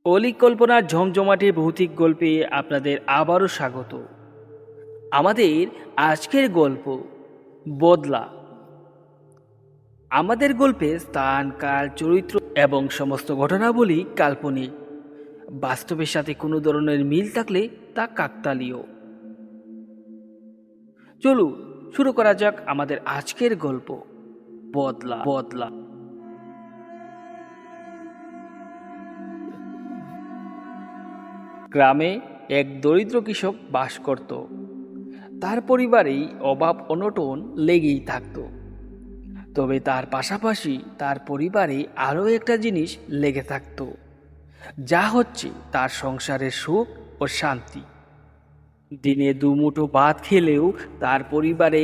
অলিক কল্পনার ঝমঝমাটে ভৌতিক গল্পে আপনাদের আবারও স্বাগত। আমাদের আজকের গল্প বদলা। আমাদের গল্পে স্থান, কাল, চরিত্র এবং সমস্ত ঘটনাবলী কাল্পনিক। বাস্তবের সাথে কোনো ধরনের মিল থাকলে তা কাকতালীয়। চলুন শুরু করা যাক আমাদের আজকের গল্প বদলা বদলা। গ্রামে এক দরিদ্র কৃষক বাস করত। তার পরিবারেই অভাব অনটন লেগেই থাকত। তবে তার পাশাপাশি তার পরিবারে আরও একটা জিনিস লেগে থাকত, যা হচ্ছে তার সংসারের সুখ ও শান্তি। দিনে দুমুঠো ভাত খেলেও তার পরিবারে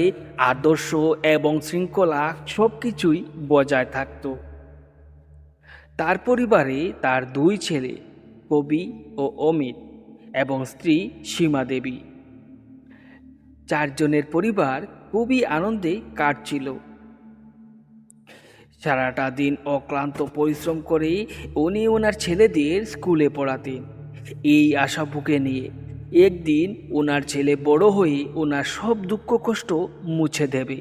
আদর্শ এবং শৃঙ্খলা সব কিছুই বজায় থাকত। তার পরিবারে তার দুই ছেলে কবি ও অমিত এবং স্ত্রী সীমা দেবী। চারজনের পরিবার খুবই আনন্দে কাটছিল। সারাটা দিন অক্লান্ত পরিশ্রম করে উনি ওনার ছেলেদের স্কুলে পড়াতেন, এই আশা বুকে নিয়ে একদিন ওনার ছেলে বড় হয়ে ওনার সব দুঃখ কষ্ট মুছে দেবে,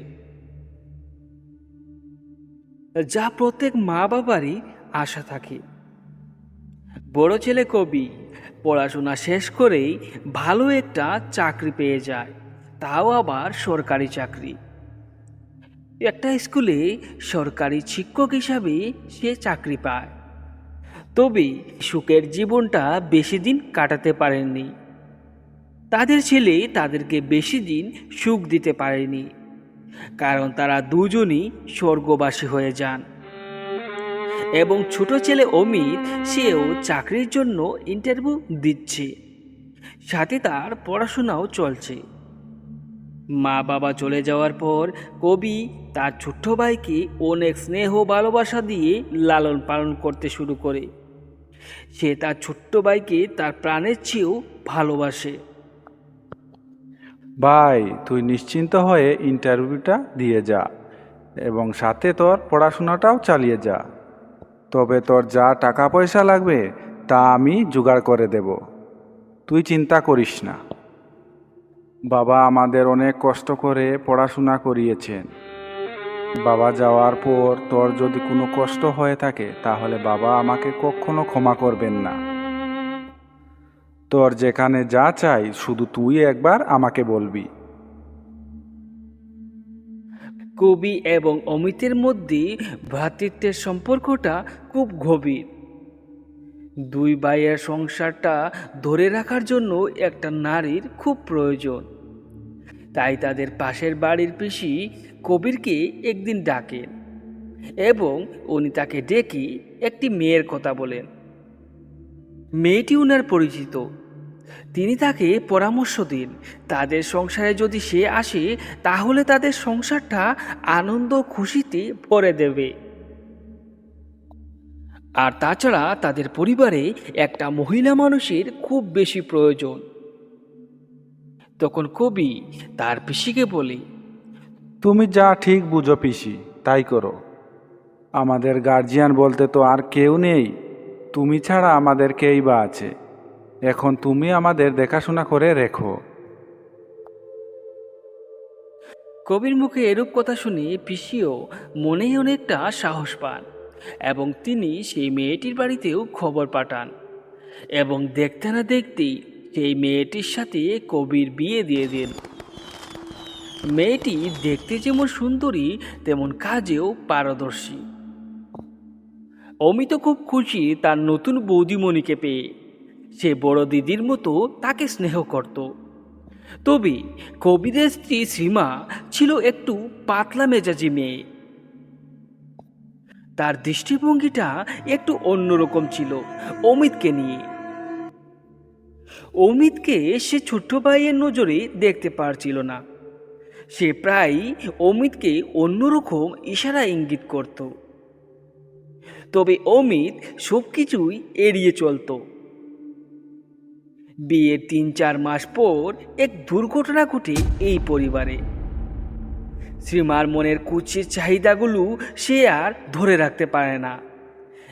যা প্রত্যেক মা বাবারই আশা থাকে। বড় ছেলে কবি পড়াশোনা শেষ করেই ভালো একটা চাকরি পেয়ে যায়, তাও আবার সরকারি চাকরি। একটা স্কুলে সরকারি শিক্ষক হিসাবে সে চাকরি পায়। তবে সুখের জীবনটা বেশি দিন কাটাতে পারেননি। তাদের ছেলে তাদেরকে বেশি দিন সুখ দিতে পারেনি, কারণ তারা দুজনই স্বর্গবাসী হয়ে যান। এবং ছোট ছেলে অমিত, সেও চাকরির জন্য ইন্টারভিউ দিচ্ছে, সাথে তার পড়াশোনাও চলছে। মা বাবা চলে যাওয়ার পর কবি তার ছোট্ট ভাইকে অনেক স্নেহ ভালোবাসা দিয়ে লালন পালন করতে শুরু করে। সে তার ছোট্ট ভাইকে তার প্রাণের চেয়েও ভালোবাসে। ভাই, তুই নিশ্চিন্ত হয়ে ইন্টারভিউটা দিয়ে যা এবং সাথে তোর পড়াশোনাটাও চালিয়ে যা। তবে তোর যা টাকা পয়সা লাগবে তা আমি জোগাড় করে দেব, তুই চিন্তা করিস না। বাবা আমাদের অনেক কষ্ট করে পড়াশোনা করিয়েছেন। বাবা যাওয়ার পর তোর যদি কোনো কষ্ট হয়ে থাকে তাহলে বাবা আমাকে কখনো ক্ষমা করবেন না। তোর যেখানে যা চাই শুধু তুই একবার আমাকে বলবি। কবি এবং অমিতের মধ্যে ভ্রাতৃত্বের সম্পর্কটা খুব গভীর। দুই ভাইয়ের সংসারটা ধরে রাখার জন্য একটা নারীর খুব প্রয়োজন। তাই তাদের পাশের বাড়ির পিসি কবিরকে একদিন ডাকেন এবং উনি তাকে ডেকে একটি মেয়ের কথা বলেন। মেয়েটি উনার পরিচিত। তিনি তাকে পরামর্শ দিন, তাদের সংসারে যদি সে আসে তাহলে তাদের সংসারটা আনন্দ খুশিতে ভরে দেবে। আর তাছাড়া তাদের পরিবারে একটা মহিলা মানুষের খুব বেশি প্রয়োজন। তখন কবি তার পিসিকে বলে, তুমি যা ঠিক বুঝো পিসি তাই করো। আমাদের গার্জিয়ান বলতে তো আর কেউ নেই, তুমি ছাড়া আমাদের কেই বা আছে। এখন তুমি আমাদের দেখাশোনা করে রেখো। কবির মুখে এরূপ কথা শুনে পিসিও মনে অনেকটা সাহস পান এবং তিনি সেই মেয়েটির বাড়িতেও খবর পাঠান এবং দেখতে না দেখতেই সেই মেয়েটির সাথে কবির বিয়ে দিয়ে দেন। মেয়েটি দেখতে যেমন সুন্দরী তেমন কাজেও পারদর্শী। অমিত খুব খুশি তার নতুন বৌদিমণিকে পেয়ে। সে বড় দিদির মতো তাকে স্নেহ করত। তবে কবিরের স্ত্রী শ্রীমা ছিল একটু পাতলা মেজাজি মেয়ে। তার দৃষ্টিভঙ্গিটা একটু অন্যরকম ছিল অমিতকে নিয়ে। অমিতকে সে ছোট্ট ভাইয়ের নজরে দেখতে পারছিল না। সে প্রায় অমিতকে অন্যরকম ইশারা ইঙ্গিত করত। তবে অমিত সব কিছুই এড়িয়ে চলত। বিয়ের ৩-৪ মাস পর এক দুর্ঘটনা ঘটে এই পরিবারে। শ্রীমার মনের কুচির চাহিদাগুলো সে আর ধরে রাখতে পারে না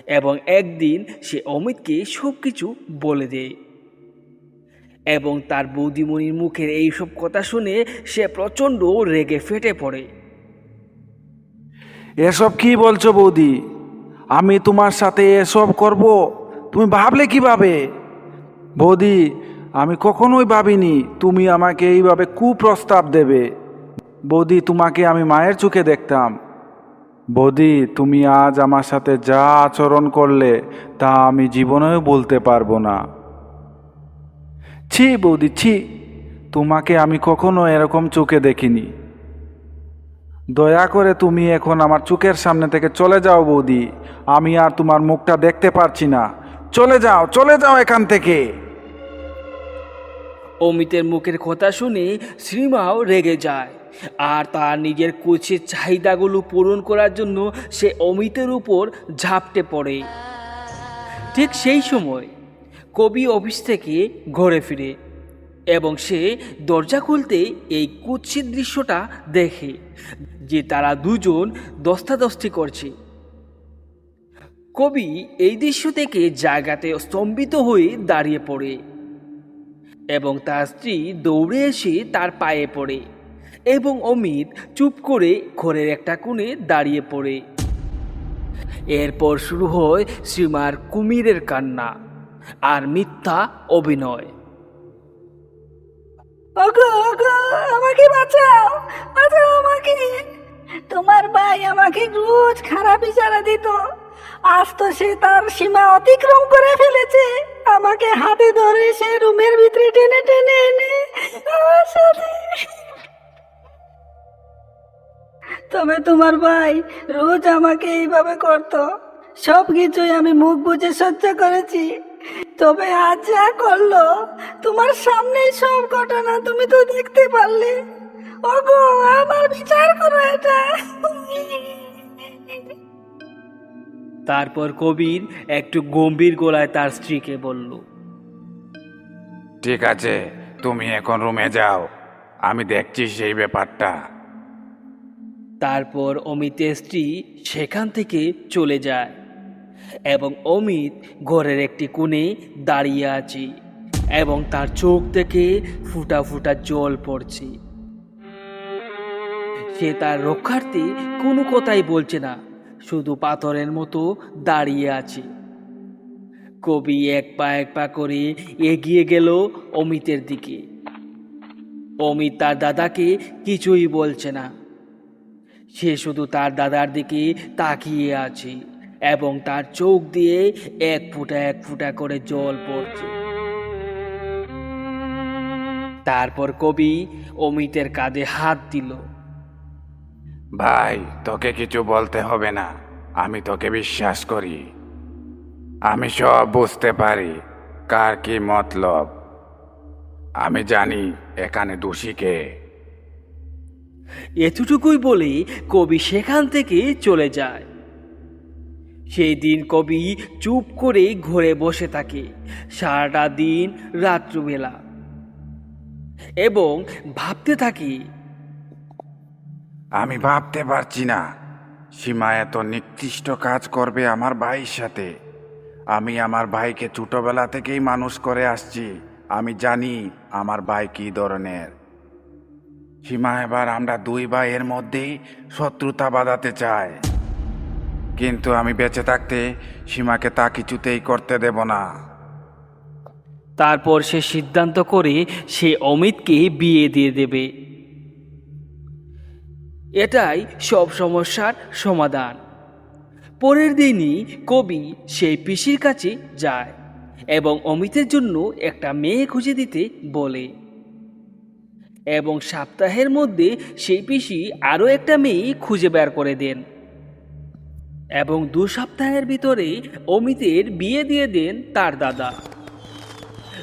এবং একদিন সে অমিতকে সব কিছু বলে দেয়। এবং তার বৌদিমণির মুখের এইসব কথা শুনে সে প্রচণ্ড রেগে ফেটে পড়ে। এসব কি বলছো বৌদি? আমি তোমার সাথে এসব করব তুমি ভাবলে কিভাবে? বৌদি, আমি কখনোই ভাবিনি তুমি আমাকে এইভাবে কুপ্রস্তাব দেবে। বৌদি, তোমাকে আমি মায়ের চোখে দেখতাম। বৌদি, তুমি আজ আমার সাথে যা আচরণ করলে তা আমি জীবনেও বলতে পারবো না। ছি বৌদি, ছি, তোমাকে আমি কখনো এরকম চোখে দেখিনি। দয়া করে তুমি এখন আমার চোখের সামনে থেকে চলে যাও বৌদি। আমি আর তোমার মুখটা দেখতে পারছি না। চলে যাও, চলে যাও এখান থেকে। অমিতের মুখের কথা শুনে শ্রীমাও রেগে যায়, আর তার নিজের কোচের চাহিদাগুলো পূরণ করার জন্য সে অমিতের উপর ঝাঁপটে পড়ে। ঠিক সেই সময় কবি অফিস থেকে ঘরে ফিরে এবং সে দরজা খুলতে এই কুৎসিত দৃশ্যটা দেখে যে তারা দুজন দস্তাদস্তি করছে। কবি এই দৃশ্য থেকে জায়গাতে স্তম্ভিত হয়ে দাঁড়িয়ে পড়ে এবং তার স্ত্রী দৌড়ে এসে তার পায়ে পড়ে এবং অমিত চুপ করে ঘরের একটা কোণে দাঁড়িয়ে পড়ে। এরপর শুরু হয় শ্রীমার কুমিরের কান্না আর মিথ্যা অভিনয়। ওগো ওগো, আমাকে বাঁচাও, বাঁচাও আমাকে। তোমার ভাই আমাকে রোজ খারাপ ইশারা দিত, আজ তো সে তার সীমা অতিক্রম করে ফেলেছে। আমাকে হাতে ধরে সে রুমের ভিতরে টেনে টেনে এনে আমার সাথে। তবে তোমার ভাই রোজ আমাকে এইভাবে করতো, সব কিছুই আমি মুখ বুজে সহ্য করেছি। তবে আজ যা করলো, তোমার সামনেই সব ঘটনা তুমি তো দেখতে পারলে। ওগো, আমার বিচার করো এটা। তারপর কবির একটু গম্ভীর গলায় তার স্ত্রীকে বলল, ঠিক আছে, তুমি এখন রুমে যাও, আমি দেখছি সেই ব্যাপারটা। তারপর অমিতের স্ত্রী সেখান থেকে চলে যায় এবং অমিত ঘরের একটি কোণে দাঁড়িয়ে আছে এবং তার চোখ থেকে ফুটা ফুটা জল পড়ছে। সে তার রক্ষার্থে কোনো কথাই বলছে না, শুধু পাথরের মতো দাঁড়িয়ে আছে। কবি এক পা করে এগিয়ে গেল অমিতের দিকে। অমিত তার দাদাকে কিছুই বলছে না, সে শুধু তার দাদার দিকে তাকিয়ে আছে এবং তার চোখ দিয়ে এক ফুটা করে জল পড়ছে। তারপর কবি অমিতের কাঁধে হাত দিল। ভাই, তোকে কিছু বলতে হবে না, আমি তোকে বিশ্বাস করি। আমি সব বুঝতে পারি কার কি মতলব। আমি জানি এখানে দোষী কে। এতটুকুই বলে কবি সেখান থেকে চলে যায়। সেই দিন কবি চুপ করে ঘরে বসে থাকে সারাটা দিন রাত্রিবেলা এবং ভাবতে থাকে, আমি ভাবতে পারছি না সীমা এত নিকৃষ্ট কাজ করবে আমার ভাইয়ের সাথে। আমি আমার ভাইকে ছোটবেলা থেকেই মানুষ করে আসছি। আমি জানি আমার ভাই কি ধরনের। সীমা এবার আমরা দুই ভাইয়ের মধ্যেই শত্রুতা বাঁধাতে চায়, কিন্তু আমি বেঁচে থাকতে সীমাকে তা কিছুতেই করতে দেব না। তারপর সে সিদ্ধান্ত করে সে অমিতকে বিয়ে দিয়ে দেবে। এটাই সব সমস্যার সমাধান। পরের দিনই কবি সেই পিসির কাছে যায় এবং অমিতের জন্য একটা মেয়ে খুঁজে দিতে বলে এবং সপ্তাহের মধ্যে সেই পিসি আরও একটা মেয়ে খুঁজে বের করে দেন এবং 2 সপ্তাহের ভিতরে অমিতের বিয়ে দিয়ে দেন তার দাদা।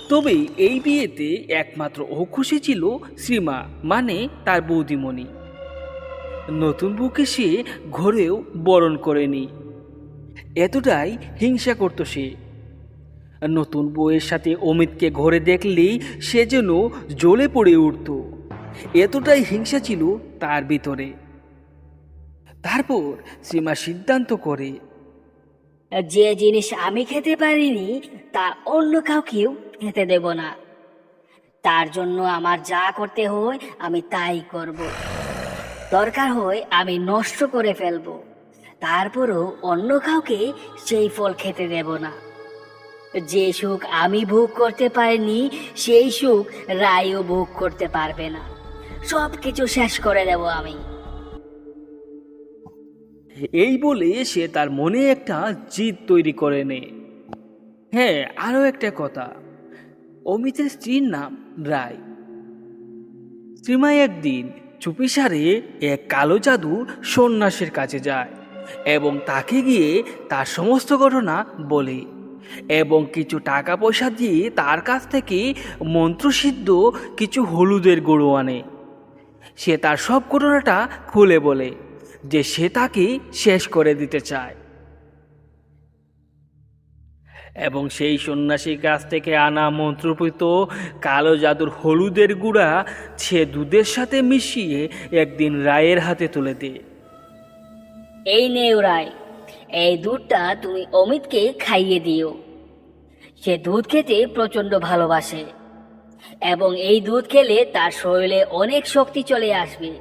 তবে এই বিয়েতে একমাত্র ও খুশি ছিল শ্রীমা, মানে তার বৌদিমণি। নতুন বউকে সে ঘরেও বরণ করেনি, এতটাই হিংসা করত সে। নতুন বউয়ের সাথে অমিতকে ঘরে দেখলেই সে যেন জ্বলে পড়ে উঠত, এতটাই হিংসা ছিল তার ভিতরে। তারপর শ্রীমা সিদ্ধান্ত করে যে জিনিস আমি খেতে পারিনি তা অন্য কাউকেও খেতে দেব না। তার জন্য আমার যা করতে হয় আমি তাই করব। দরকার হয় আমি নষ্ট করে ফেলবো, তারপরও অন্য কাউকে সেই ফল খেতে দেব না। যে সুখ আমি ভোগ করতে পারিনি সেই সুখ রায়ও ভোগ করতে পারবে না। সব কিছু শেষ করে দেব আমি। এই বলে সে তার মনে একটা জিদ তৈরি করে নেয়। হ্যাঁ, আরও একটা কথা, অমিতের স্ত্রীর নাম রায়। শ্রীমা একদিন চুপিসারে এক কালো জাদু সন্ন্যাসীর কাছে যায় এবং তাকে গিয়ে তার সমস্ত ঘটনা বলে এবং কিছু টাকা পয়সা দিয়ে তার কাছ থেকে মন্ত্রসিদ্ধ কিছু হলুদের গুঁড়ো আনে। সে তার সব ঘটনাটা খুলে বলে যে সে তাকে শেষ করে দিতে চায় এবং সেই সন্ন্যাসীর কাছ থেকে আনা মন্ত্রপুত কালো জাদুর হলুদের গুঁড়া সে দুধের সাথে মিশিয়ে একদিন রায়ের হাতে তুলে দেয়। এই নেও রায়, এই দুধটা তুমি অমিতকে খাইয়ে দিও। সে দুধ খেতে প্রচন্ড ভালোবাসে এবং এই দুধ খেলে তার শরীরে অনেক শক্তি চলে আসবে,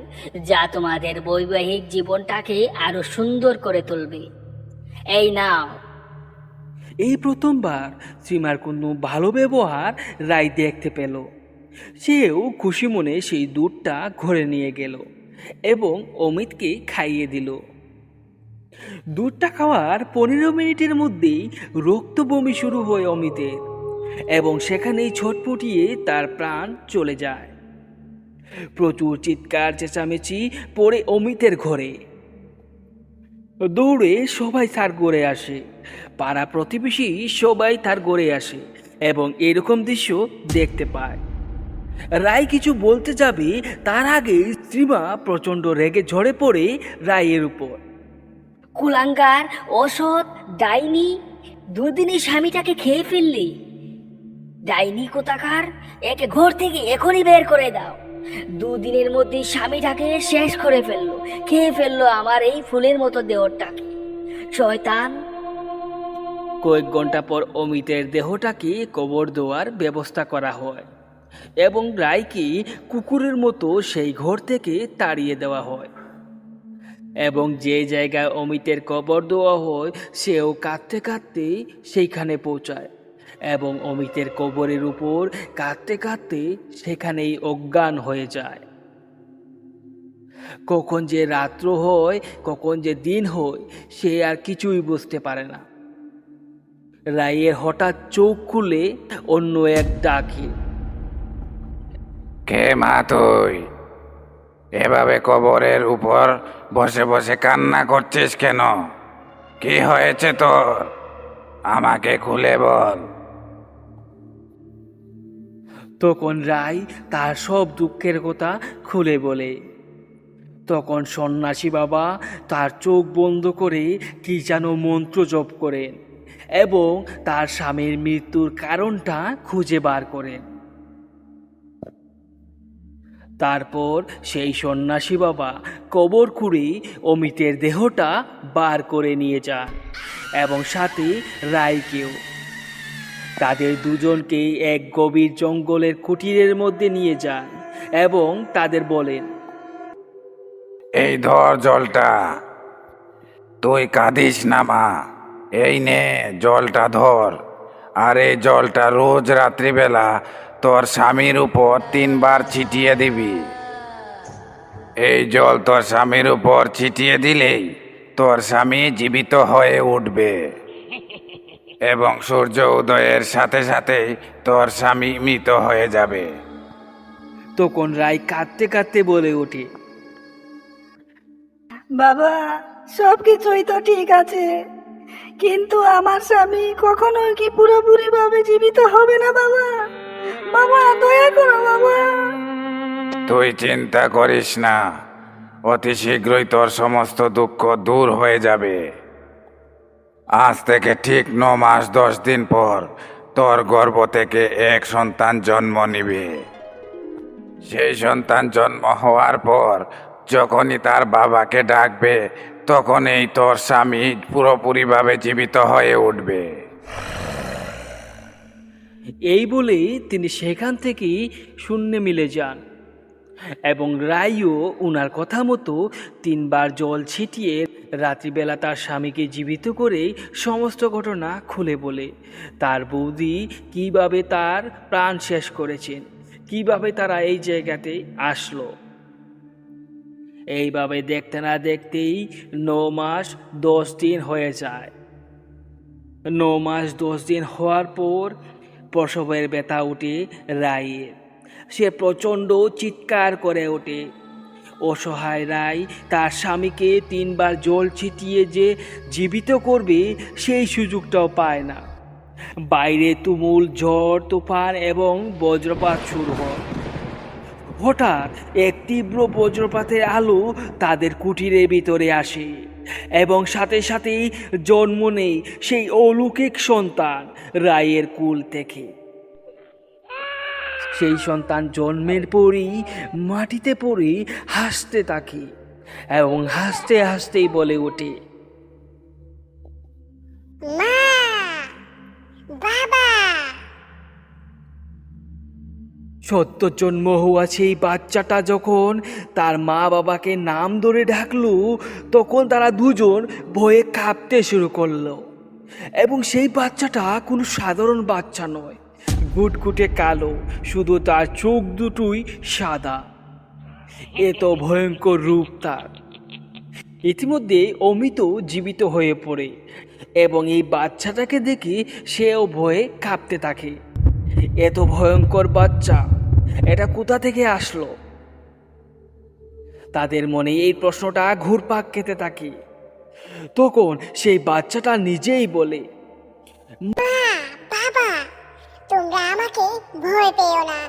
যা তোমাদের বৈবাহিক জীবনটাকে আরো সুন্দর করে তুলবে। এই নাও। এই প্রথমবার শ্রীমার কোনো ভালো ব্যবহার রায় দেখতে পেল। সেও খুশি মনে সেই দুধটা ঘরে নিয়ে গেল এবং অমিতকে খাইয়ে দিল। দুধটা খাওয়ার 15 মিনিটের মধ্যেই রক্ত বমি শুরু হয় অমিতের এবং সেখানেই ছটফটিয়ে তার প্রাণ চলে যায়। প্রচুর চিৎকার চেঁচামেচি পড়ে অমিতের ঘরে। দৌড়ে সবাই তার গড়ে আসে, পাড়া প্রতিবেশী সবাই তার গড়ে আসে এবং এরকম দৃশ্য দেখতে পায়। রায় কিছু বলতে যাবে তার আগে শ্রীমা প্রচণ্ড রেগে ঝরে পড়ে রায়ের উপর। কুলাঙ্গার, অসৎ, ডাইনি, দুদিনই স্বামীটাকে খেয়ে ফেললি। ডাইনি কোথাকার, একে ঘর থেকে এখনই বের করে দাও। দুদিনের মধ্যে স্বামীটাকে শেষ করে ফেললো, খেয়ে ফেললো আমার এই ফুলের মতো দেহটাকে। শয়তান! কয়েক ঘন্টা পর অমিতের দেহটাকে কবর দেওয়ার ব্যবস্থা করা হয় এবং রায়কে কুকুরের মতো সেই ঘর থেকে তাড়িয়ে দেওয়া হয় এবং যে জায়গায় অমিতের কবর দেওয়া হয় সেও কাঁদতে কাঁদতে সেইখানে পৌঁছায় এবং অমিতের কবরের উপর কাঁদতে কাঁদতে সেখানেই অজ্ঞান হয়ে যায়। কখন যে রাত্র হয় কখন যে দিন হয় সে আর কিছুই বুঝতে পারে না। রায়ের হঠাৎ চোখ খুলে অন্য এক ডাকে। কে মা তুই? এভাবে কবরের উপর বসে বসে কান্না করছিস কেন? কি হয়েছে তোর? আমাকে খুলে বল। তখন রায় তার সব দুঃখের কথা খুলে বলে। তখন সন্ন্যাসী বাবা তার চোখ বন্ধ করে কি যেন মন্ত্র জপ করেন এবং তার স্বামীর মৃত্যুর কারণটা খুঁজে বার করেন। তারপর সেই সন্ন্যাসী বাবা কবর খুঁড়ে অমিতের দেহটা বার করে নিয়ে যান এবং সাথে রায়কেও। তাদের দুজনকে এক গভীর জঙ্গলের কুটিরের মধ্যে নিয়ে যান এবং তাদের বলেন, এই ধর জলটা। তুই কাঁদিস না মা, এই নে জলটা ধর। আর এই জলটা রোজ রাত্রিবেলা তোর স্বামীর উপর 3 বার ছিটিয়ে দিবি। এই জল তোর স্বামীর উপর ছিটিয়ে দিলেই তোর স্বামী জীবিত হয়ে উঠবে এবং সূর্য উদয়ের সাথে সাথেই তোর স্বামী মৃত হয়ে যাবে। তখন রায় কাঁদতে কাঁদতে বলে ওঠে, বাবা, সব কিছুই তো ঠিক আছে, কিন্তু আমার স্বামী কখনোই কি পুরোপুরি ভাবে জীবিত হবে না বাবা? বাবা, দয়া করো বাবা। তুই চিন্তা করিস না, অতি শীঘ্রই তোর সমস্ত দুঃখ দূর হয়ে যাবে। আজ থেকে ঠিক 9 মাস 10 দিন পর তোর গর্ভ থেকে এক সন্তান জন্ম নিবে। সেই সন্তান জন্ম হওয়ার পর যখনই তার বাবাকে ডাকবে তখনই তোর স্বামী পুরোপুরিভাবে জীবিত হয়ে উঠবে। এই বলে তিনি সেখান থেকে শূন্যে মিলে যান এবং রাইও উনার কথা মতো 3 বার জল ছিটিয়ে রাত্রিবেলা তার স্বামীকে জীবিত করে সমস্ত ঘটনা খুলে বলে তার বৌদি কিভাবে তার প্রাণ শেষ করেছেন, কিভাবে তারা এই জায়গাতে আসলো। এইভাবে দেখতে না দেখতেই 9 মাস 10 দিন হয়ে যায়। 9 মাস 10 দিন হওয়ার পর প্রসবের ব্যথা ওঠে রায়ের। সে প্রচণ্ড চিৎকার করে ওঠে। অসহায় রায় তার স্বামীকে 3 বার জল ছিটিয়ে যে জীবিত করবে সেই সুযোগটাও পায় না। বাইরে তুমুল ঝড় তুফান এবং বজ্রপাত শুরু হয়। হঠাৎ এক তীব্র বজ্রপাতের আলো তাদের কুটিরের ভিতরে আসে এবং সাথে সাথেই জন্ম নেয় সেই অলৌকিক সন্তান রায়ের কুল থেকে। সেই সন্তান জন্মের পরই মাটিতে পড়ে হাসতে থাকে এবং হাসতে হাসতেই বলে ওঠে, মা, বাবা। সত্য জন্ম হওয়া সেই বাচ্চাটা যখন তার মা বাবাকে নাম ধরে ডাকলো তখন তারা দুজন ভয়ে কাঁপতে শুরু করলো। এবং সেই বাচ্চাটা কোনো সাধারণ বাচ্চা নয়, গুটগুটে কালো, শুধু তার চোখ দুটোই সাদা। এত ভয়ঙ্কর রূপ তার। ইতিমধ্যে অমিত জীবিত হয়ে পড়ে এবং এই বাচ্চাটাকে দেখে সেও ভয়ে কাঁপতে থাকে। এত ভয়ঙ্কর বাচ্চা, এটা কোথা থেকে আসলো? তাদের মনে এই প্রশ্নটা ঘুরপাক খেতে থাকে। তখন সেই বাচ্চাটা নিজেই বলে, মা, বাবা, তোমরা আমাকে ভয় পেও না।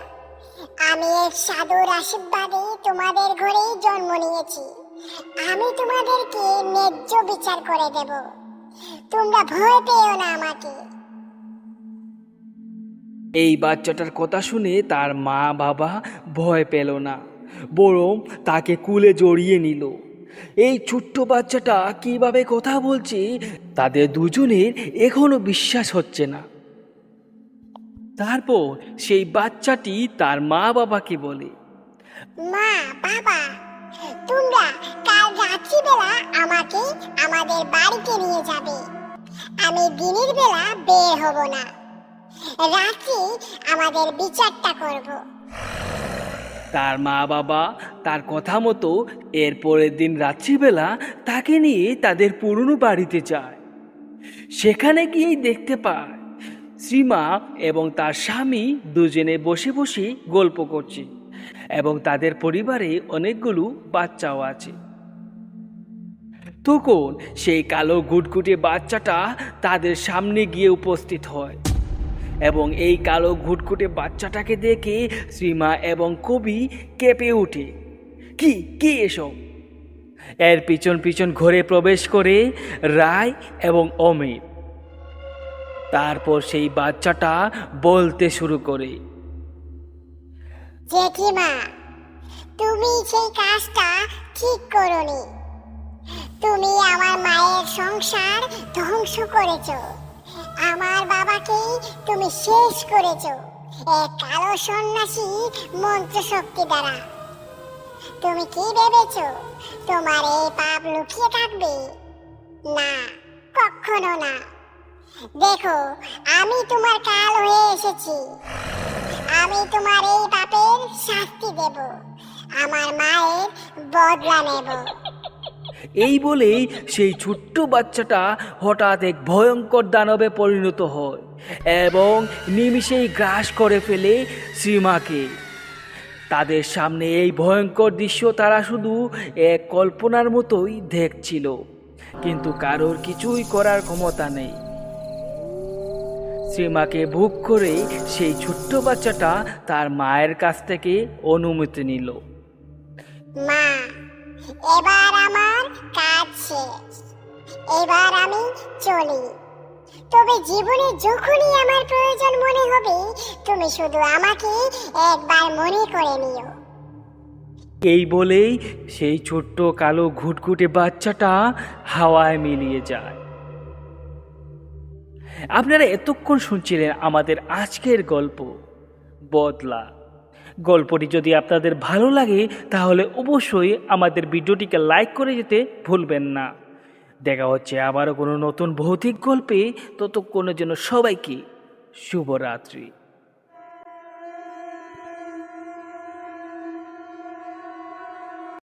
আমি এক সাধুর আশীর্বাদে তোমাদের ঘরেই জন্ম নিয়েছি। আমি তোমাদেরকে ন্যায্য বিচার করে দেব। তোমরা ভয় পেও না আমাকে। এই বাচ্চাটার কথা শুনে তার মা বাবা ভয় পেল না, বরং তাকে কুলে জড়িয়ে নিল। এই ছোট্ট বাচ্চাটা কিভাবে কথা বলছে তাদের দুজনের এখনো বিশ্বাস হচ্ছে না। তারপর সেই বাচ্চাটি তার মা বাবাকে বলে, মা, বাবা, তোমরা কাল রাত্রিবেলা আমাকে আমাদের বাড়িতে নিয়ে যাবে। আমি দিনের বেলা বের হব না। রাত্রি আমাদের বিচারটা করব। তার মা বাবা তার কথা মতো এর পরের দিন রাত্রিবেলা তাকে নিয়ে তাদের পুরনো বাড়িতে যায়। সেখানে গিয়েই দেখতে পায় শ্রীমা এবং তার স্বামী দুজনে বসে বসে গল্প করছে এবং তাদের পরিবারে অনেকগুলো বাচ্চাও আছে। তখন সেই কালো গুটগুটে বাচ্চাটা তাদের সামনে গিয়ে উপস্থিত হয় এবং এই কালো ঘুটঘুটে বাচ্চাটাকে দেখে শ্রীমা এবং কবি কেঁপে ওঠে। কি এসব? এর পিছন পিছন ঘরে প্রবেশ করে রায় এবং অমিত। তারপর সেই বাচ্চাটা বলতে শুরু করে, জেঠিমা, তুমি সেই কাজটা ঠিক করোনি। তুমি আমার মায়ের সংসার ধ্বংস করেছো। আমার বাবাকেই তুমি শেষ করেছো এক কালো সন্ন্যাসী মন্ত্র শক্তি দ্বারা। তুমি কি ভেবেছো তোমার এই পাপ লুকিয়ে থাকবে? না, কখনো না। দেখো, আমি তোমার কাল হয়ে এসেছি। আমি তোমার এই পাপের শাস্তি দেব। আমার মায়ের বদলা নেব। এই বলেই সেই ছোট্ট বাচ্চাটা হঠাৎ এক ভয়ঙ্কর দানবে পরিণত হয় এবং নিমিষেই গ্রাস করে ফেলে শ্রীমাকে। তাদের সামনে এই ভয়ঙ্কর দৃশ্য তারা শুধু এক কল্পনার মতোই দেখছিল, কিন্তু কারোর কিছুই করার ক্ষমতা নেই। শ্রীমাকে ভোগ করে সেই ছোট্ট বাচ্চাটা তার মায়ের কাছ থেকে অনুমতি নিল। মা, এবার আমার কাজ শেষ। এবার আমি চলি। তবে জীবনে যখনই আমার প্রয়োজন মনে হবে, তুমি শুধু আমাকে একবার মনে করে নিও। এই বলেই সেই ছোট্ট কালো ঘুটঘুটে বাচ্চাটা হাওয়ায় মিলিয়ে যায়। আপনারা এতক্ষণ শুনছিলেন আমাদের আজকের গল্প বদলা। গল্পটি যদি আপনাদের ভালো লাগে তাহলে অবশ্যই আমাদের ভিডিওটিকে লাইক করে যেতে ভুলবেন না। দেখা হচ্ছে আবারও কোনো নতুন ভৌতিক গল্পে, ততক্ষণের জন্য সবাইকে শুভরাত্রি।